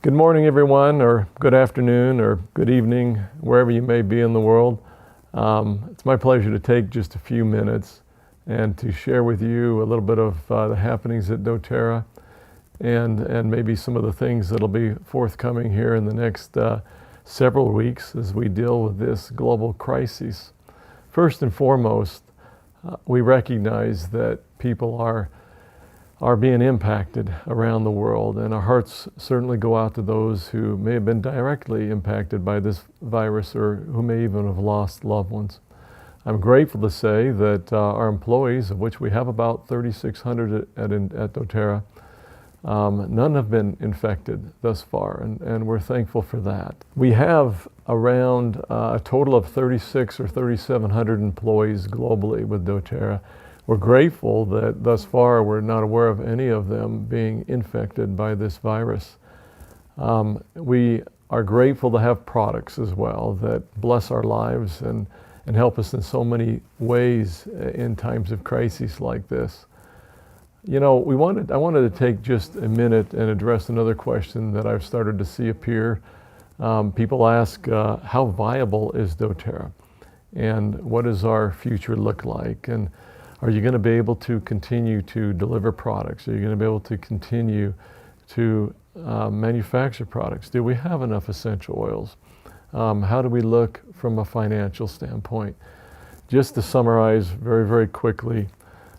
Good morning, everyone, or good afternoon, or good evening, wherever you may be in the world. It's my pleasure to take just a few minutes and to share with you a little bit of the happenings at dōTERRA and maybe some of the things that'll be forthcoming here in the next several weeks as we deal with this global crisis. First and foremost, we recognize that people are being impacted around the world, and our hearts certainly go out to those who may have been directly impacted by this virus or who may even have lost loved ones. I'm grateful to say that our employees, of which we have about 3,600 at dōTERRA, none have been infected thus far, and we're thankful for that. We have around a total of 36 or 3,700 employees globally with dōTERRA. We're grateful that thus far we're not aware of any of them being infected by this virus. We are grateful to have products as well that bless our lives and help us in so many ways in times of crises like this. You know, I wanted to take just a minute and address another question that I've started to see appear. People ask, how viable is dōTERRA? And what does our future look like? And are you going to be able to continue to deliver products? Are you going to be able to continue to manufacture products? Do we have enough essential oils? How do we look from a financial standpoint? Just to summarize very, very quickly,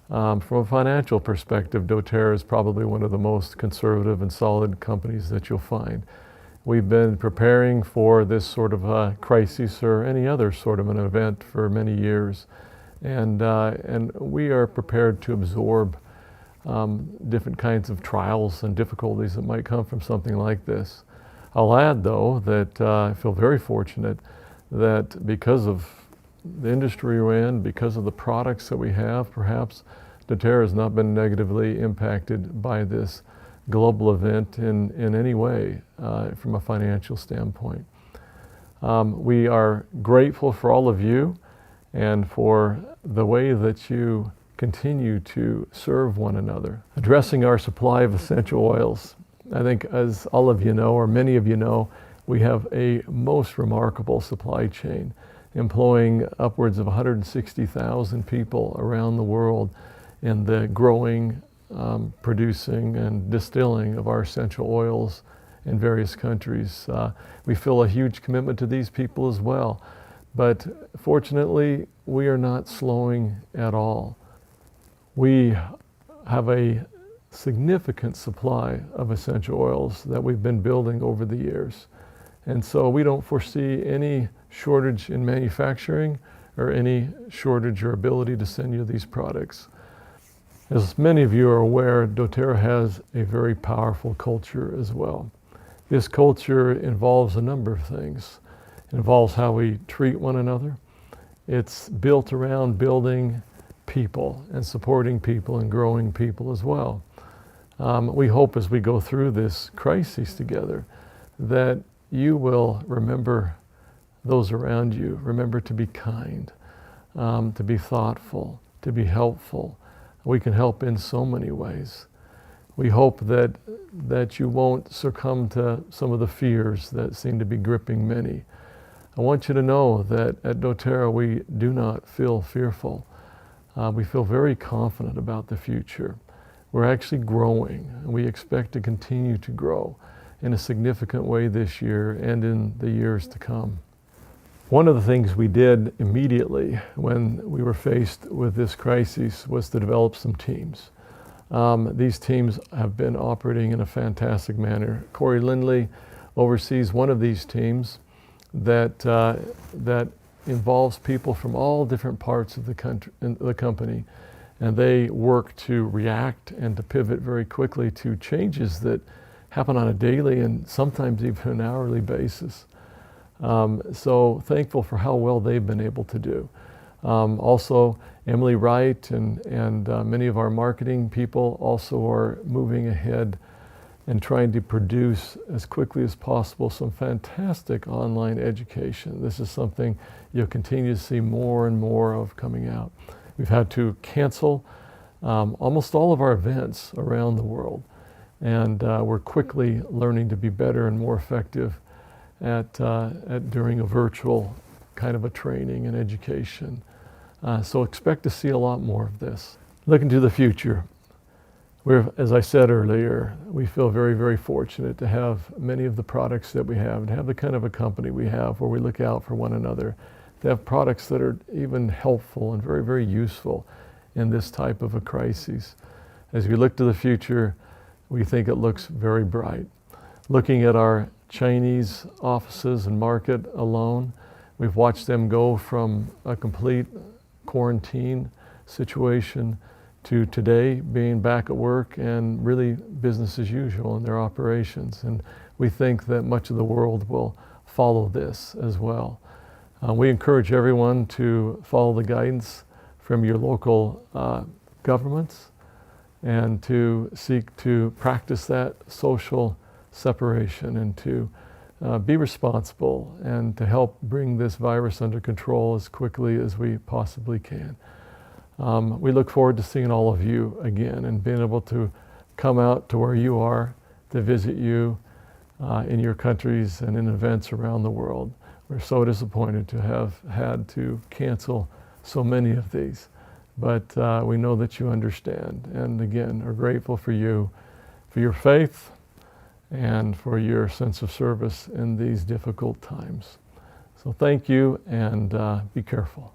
from a financial perspective, dōTERRA is probably one of the most conservative and solid companies that you'll find. We've been preparing for this sort of a crisis or any other sort of an event for many years. And we are prepared to absorb different kinds of trials and difficulties that might come from something like this. I'll add, though, that I feel very fortunate that because of the industry we're in, because of the products that we have, perhaps dōTERRA has not been negatively impacted by this global event in any way from a financial standpoint. We are grateful for all of you and for the way that you continue to serve one another. Addressing our supply of essential oils, I think as all of you know, or many of you know, we have a most remarkable supply chain, employing upwards of 160,000 people around the world in the growing, producing, and distilling of our essential oils in various countries. We feel a huge commitment to these people as well. But fortunately, we are not slowing at all. We have a significant supply of essential oils that we've been building over the years. And so we don't foresee any shortage in manufacturing or any shortage or ability to send you these products. As many of you are aware, dōTERRA has a very powerful culture as well. This culture involves a number of things. It involves how we treat one another. It's built around building people and supporting people and growing people as well. We hope as we go through this crisis together that you will remember those around you. Remember to be kind, to be thoughtful, to be helpful. We can help in so many ways. We hope that you won't succumb to some of the fears that seem to be gripping many. I want you to know that at dōTERRA we do not feel fearful. We feel very confident about the future. We're actually growing, and we expect to continue to grow in a significant way this year and in the years to come. One of the things we did immediately when we were faced with this crisis was to develop some teams. These teams have been operating in a fantastic manner. Corey Lindley oversees one of these teams that involves people from all different parts of the company, and they work to react and to pivot very quickly to changes that happen on a daily and sometimes even an hourly basis. So thankful for how well they've been able to do. Also, Emily Wright and many of our marketing people also are moving ahead and trying to produce as quickly as possible some fantastic online education. This is something you'll continue to see more and more of coming out. We've had to cancel almost all of our events around the world. And we're quickly learning to be better and more effective at during a virtual kind of a training and education. So expect to see a lot more of this. Looking to the future, as I said earlier, we feel very, very fortunate to have many of the products that we have, to have the kind of a company we have where we look out for one another, to have products that are even helpful and very, very useful in this type of a crisis. As we look to the future, we think it looks very bright. Looking at our Chinese offices and market alone, we've watched them go from a complete quarantine situation to today being back at work and really business as usual in their operations. And we think that much of the world will follow this as well. We encourage everyone to follow the guidance from your local governments and to seek to practice that social separation and to be responsible and to help bring this virus under control as quickly as we possibly can. We look forward to seeing all of you again and being able to come out to where you are to visit you in your countries and in events around the world. We're so disappointed to have had to cancel so many of these, but we know that you understand and again are grateful for you, for your faith and for your sense of service in these difficult times. So thank you and be careful.